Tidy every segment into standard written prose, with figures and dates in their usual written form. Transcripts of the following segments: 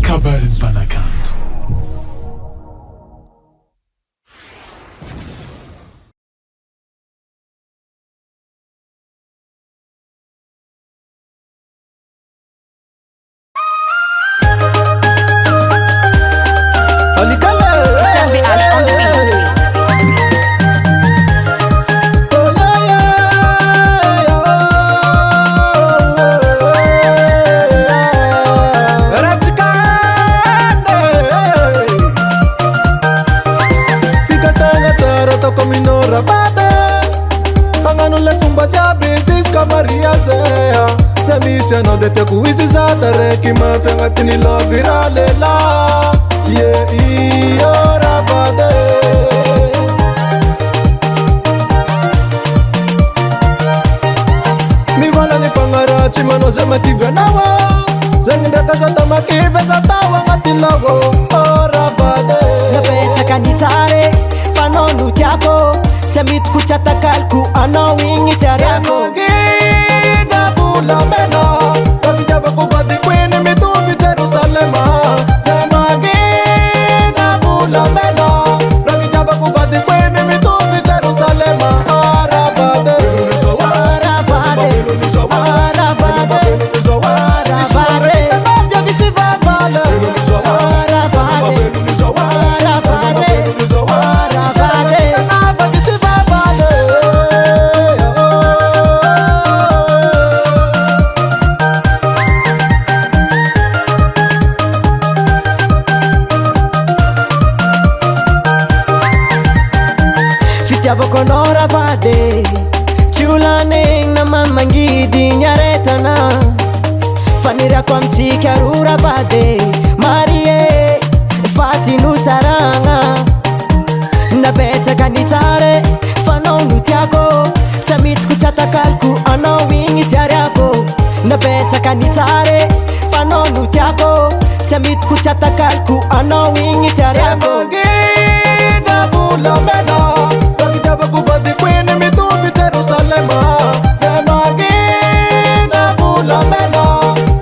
kabarin'ny mpanakanto. Não de ter cuizizada que me fenga tini lo virale la ora bade mi vala ni pangarachi mano zema tiganawa zengda kazata makive zatawa ngati logo ora bade na peta kanitare fanonu tiako tamit kuchata kalku ano wingi tariako na bula mena Konora vade chulaning na mamangidi nyaretana fanira kwa mchika rura vade marie fatinu saranga na beta kanitare fanonu tiako tamit kuchata kalku ano wingi tiariako na beta kanitare fanonu tiako tamit kuchata kalku ano wingi tiariako na bula mena Kubadi kwene mituvi Jerusalema Zemagina bula mena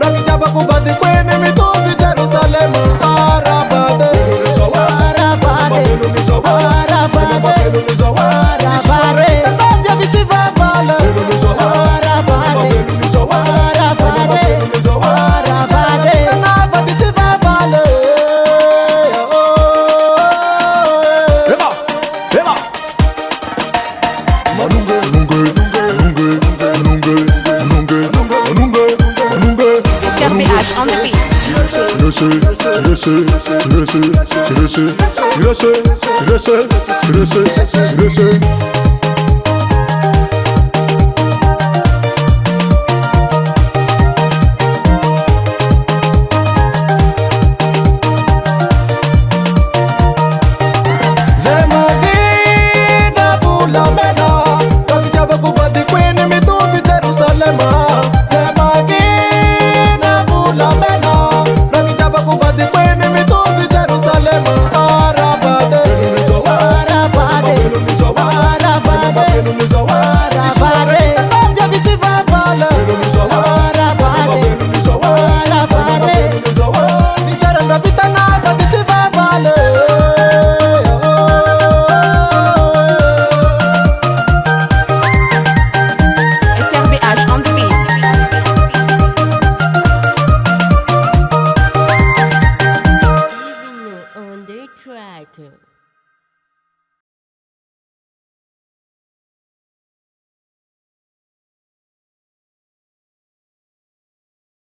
Rakijaba kubadi kwene mituvi Jerusalema Arabade Arabade Arabade Arabade Navya vichiva vale Arabade Arabade Arabade Navya vichiva vale SRBH on the beat. On the track.